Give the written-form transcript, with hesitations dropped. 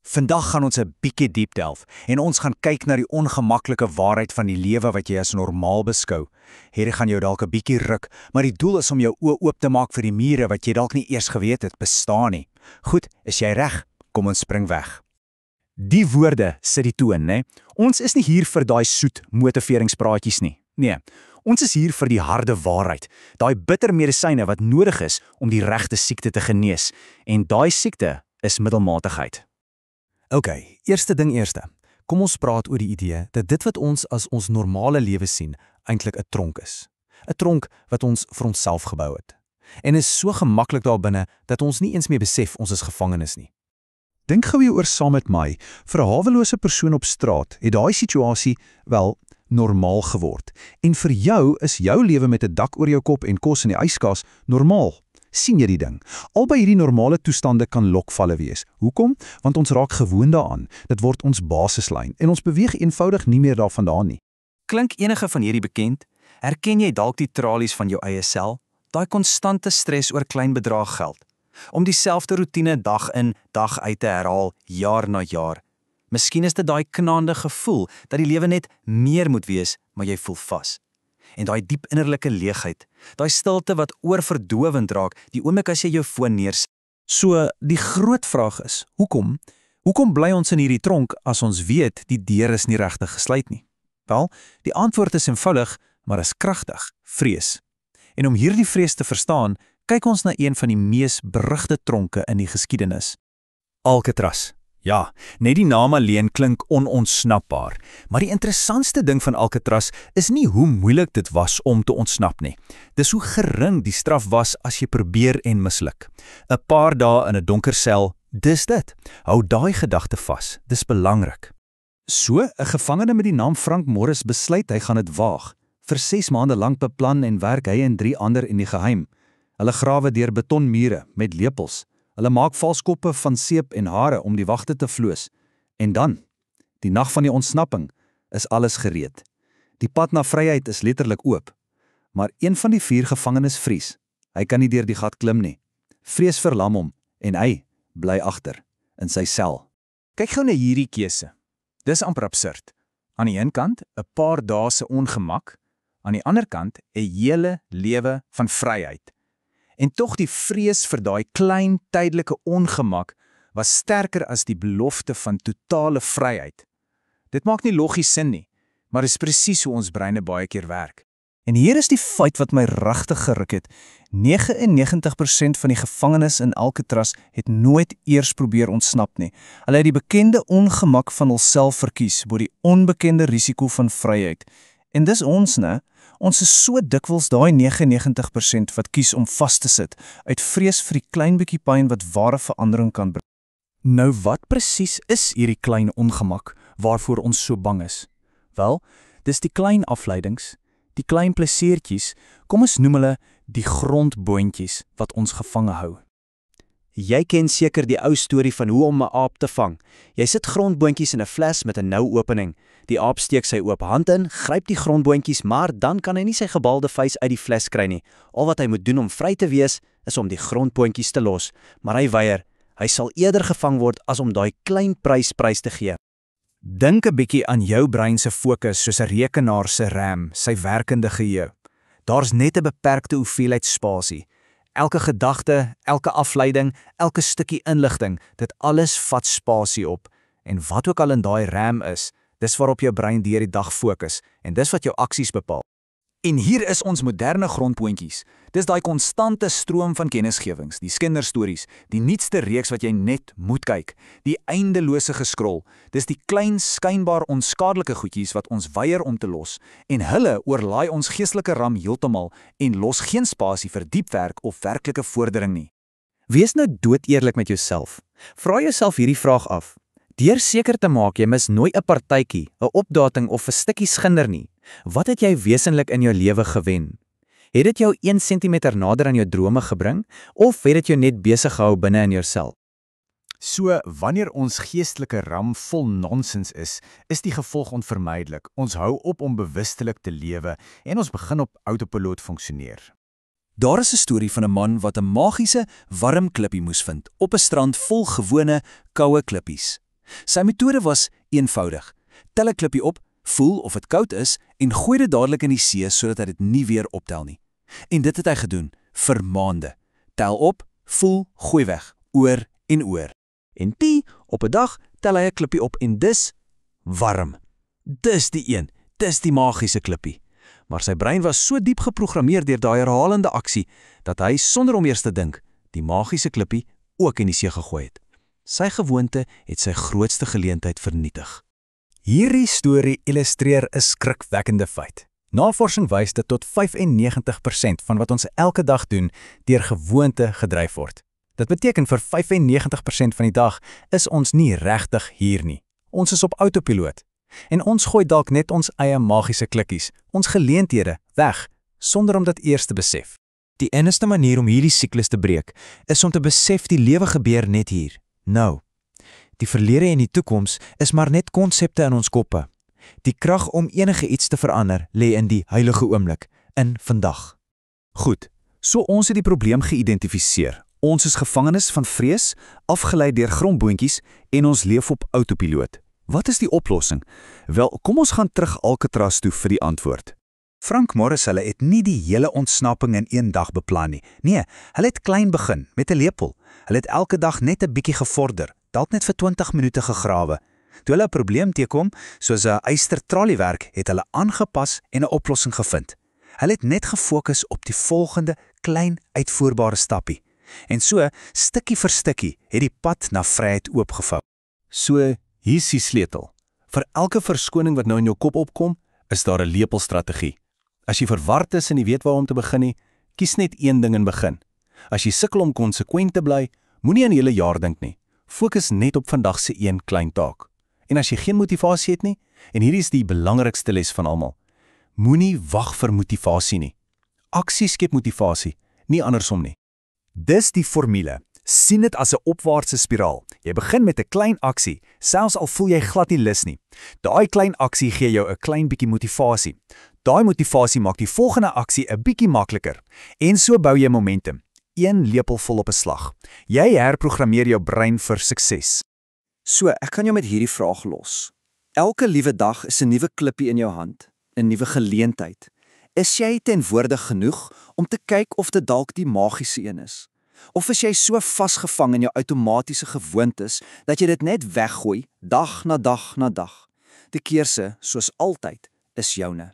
Vandag gaan ons 'n bietjie diep delf en ons gaan kyk na die ongemaklike waarheid van die lewe wat jy as normaal beskou. Hierdie gaan jou dalk 'n bietjie ruk, maar die doel is om jou oë oop te maak vir die mure wat jy dalk nie eers geweet het bestaan nie. Goed, is jy reg? Kom ons spring weg. Die woorde sit die toon, né? Ons is nie hier vir daai soet motiveringspraatjies nie. Nee, ons is hier vir die harde waarheid, daai bitter medisyne wat nodig is om die regte siekte te genees, en daai siekte is middelmatigheid. Ok, eerste ding eerste. Kom ons praat oor die idee dat dit wat ons as ons normale lewe sien, eintlik 'n tronk is. 'n Tronk wat ons vir onsself gebou het. En is so gemaklik daar binne dat ons nie eens meer besef ons is gevangenes nie. Dink gou hieroor saam met my. Vir 'n hawelose persoon op straat het daai situasie wel normaal geword. En vir jou is jou lewe met 'n dak oor jou kop en kos in die yskas normaal. Sien jy die ding? Albei hierdie normale toestande kan lokvalle wees. Hoekom? Want ons raak gewoond daaraan. Dit word ons basislyn en ons beweeg eenvoudig nie meer daarvandaan nie. Klink enige van hierdie bekend? Herken jy dalk die tralies van jou eie sel? Daai konstante stres oor klein bedrag geld. Om dieselfde roetine dag in, dag uit te herhaal, jaar na jaar. Miskien is dit daai knaande gevoel dat die lewe net meer moet wees, maar jy voel vas. En daai diep innerlike leegheid, daai stilte wat oorverdowend raak, die oomblik as jy jou foon neersit. So, die groot vraag is, hoekom? Hoekom bly ons in hierdie tronk as ons weet die deur is nie regtig gesluit nie? Wel, die antwoord is eenvoudig, maar is kragtig, vrees. En om hierdie vrees te verstaan, kyk ons na een van die mees berugte tronke in die geskiedenis. Alcatraz. Ja, net die naam alleen klink onontsnapbaar, maar die interessantste ding van Alcatraz is nie hoe moeilik dit was om te ontsnap nie. Dis hoe gering die straf was as jy probeer en misluk. 'n Paar dae in 'n donker sel, dis dit. Hou daai gedagte vas, dis belangrik. So, 'n gevangene met die naam Frank Morris besluit hy gaan dit waag. Vir 6 maande lank beplan en werk hy en 3 ander in die geheim. Hulle grawe deur betonmure met lepels. Hulle maak valskoppe van seep en hare om die wagte te vloos. En dan, die nag van die ontsnapping, is alles gereed. Die pad na vryheid is letterlik oop. Maar een van die 4 gevangenes vries. Hy kan nie deur die gat klim nie. Vrees verlam hom en hy bly agter in sy sel. Kyk gou na hierdie keuse. Dis amper absurd. Aan die een kant 'n paar dae se ongemak, aan die ander kant 'n hele lewe van vryheid. En tog die vrees vir daai klein tydelike ongemak was sterker as die belofte van totale vryheid. Dit maak nie logies sin nie, maar is presies hoe ons breine baie keer werk. En hier is die feit wat my regtig geruk het. 99% van die gevangenes in Alcatraz het nooit eers probeer ontsnap nie. Hulle het die bekende ongemak van hulself verkies bo die onbekende risiko van vryheid. En dis ons, né? Ons is so dikwels daai 99% wat kies om vas te sit, uit vrees vir die klein bietjie pyn wat ware verandering kan bring. Nou wat presies is hierdie klein ongemak waarvoor ons so bang is? Wel, dis die klein afleidings, die klein plesiertjies, kom ons noem hulle die grondboontjies wat ons gevange hou. Jy ken seker die ou storie van hoe om 'n aap te vang. Jy sit grondboontjies in 'n fles met 'n nou opening. Die aap steek sy oop hand in, gryp die grondboontjies, maar dan kan hy nie sy gebalde vuis uit die fles kry nie. Al wat hy moet doen om vry te wees, is om die grondboontjies te los, maar hy weier. Hy sal eerder gevang word as om daai klein prys te gee. Dink 'n bietjie aan jou brein se fokus soos 'n rekenaar se RAM, sy werkende geheue. Daar's net 'n beperkte hoeveelheid spasie. Elke gedagte, elke afleiding, elke stukkie inligting, dit alles vat spasie op. En wat ook al in daai RAM is, dis waarop jou brein deur die dag fokus en dis wat jou aksies bepaal. En hier is ons moderne grondpoontjies. Dis daai konstante stroom van kennisgewings, die kinderstories, die nuutste reeks wat jy net moet kyk, die eindelose geskrol. Dis die klein skynbaar onskadelike goedjies wat ons weier om te los en hulle oorlaai ons geestelike RAM heeltemal en los geen spasie vir diepwerk of werklike vordering nie. Wees nou doodeerlik met jouself. Vra jouself hierdie vraag af. Deur seker te maak jy mis nooit 'n partytjie, 'n opdating of 'n stukkie schinder nie. Wat het jy wesenlik in jou lewe gewen? Het dit jou 1 sentimeter nader aan jou drome gebring of het dit jou net besig gehou binne in jouself? So, wanneer ons geestelike RAM vol nonsens is die gevolg onvermydelik. Ons hou op om bewustelik te lewe en ons begin op autopiloot funksioneer. Daar is 'n storie van 'n man wat 'n magiese, warm klippie moes vind op 'n strand vol gewone, koue klippies. Sy metode was eenvoudig. Tel 'n klippie op, voel of dit koud is en gooi dit dadelik in die see sodat hy dit nie weer optel nie. En dit het hy gedoen vir maande. Tel op, voel, gooi weg, oor en oor. En op 'n dag tel hy 'n klippie op en dis Warm. Dis die een, dis die magiese klippie. Maar sy brein was so diep geprogrammeer deur daai herhalende aksie dat hy sonder om eers te dink, die magiese klippie ook in die see gegooi het. Sy gewoonte het sy grootste geleentheid vernietig. Hierdie storie illustreer 'n skrikwekkende feit. Navorsing wys dat tot 95% van wat ons elke dag doen, deur gewoonte gedryf word. Dit beteken vir 95% van die dag is ons nie regtig hier nie. Ons is op autopiloot. En ons gooi dalk net ons eie magiese klikkies, ons geleenthede, weg, sonder om dit eers te besef. Die enigste manier om hierdie siklus te breek, is om te besef die lewe gebeur net hier, nou. Die verlede en die toekoms is maar net konsepte in ons koppe. Die krag om enige iets te verander lê in die heilige oomblik, in vandag. Goed, so ons het die probleem geïdentifiseer. Ons is gevangenes van vrees, afgelei deur grondboontjies en ons leef op autopiloot. Wat is die oplossing? Wel, kom ons gaan terug Alcatraz toe vir die antwoord. Frank Morris hulle het nie die hele ontsnapping in een dag beplan nie. Nee, hulle het klein begin, met 'n lepel. Hulle het elke dag net 'n bietjie gevorder, dalk net vir 20 minute gegrawe. Toe hulle 'n probleem teekom, soos 'n ystertraliewerk, het hulle aangepas en 'n oplossing gevind. Hulle het net gefokus op die volgende klein uitvoerbare stappie. En so, stukkie vir stukkie, het die pad na vryheid oopgevou. So, hier's die sleutel. Vir elke verskoning wat nou in jou kop opkom, is daar 'n lepelstrategie. As jy verward is en nie weet waar om te begin nie, kies net een ding en begin. As jy sukkel om konsekwent te bly, moenie aan die hele jaar dink nie. Fokus net op vandag se een klein taak. En as jy geen motivasie het nie, en hierdie is die belangrikste les van almal, moenie wag vir motivasie nie. Aksie skep motivasie, nie andersom nie. Dis die formule. Sien dit as 'n opwaartse spiraal. Jy begin met 'n klein aksie, selfs al voel jy glad nie lus nie. Daai klein aksie gee jou 'n klein bietjie motivasie. Daai motivasie maak die volgende aksie 'n bietjie makliker. En so bou jy momentum. Een lepelvol op 'n slag. Jy herprogrammeer jou brein vir sukses. So, ek kan jou met hierdie vraag los. Elke liewe dag is 'n nuwe klippie in jou hand, 'n nuwe geleentheid. Is jy teenwoordig genoeg om te kyk of dit dalk die magiese een is? Of is jy so vasgevang in jou outomatiese gewoontes dat jy dit net weggooi, dag na dag na dag? Die keuse, soos altyd, is joune.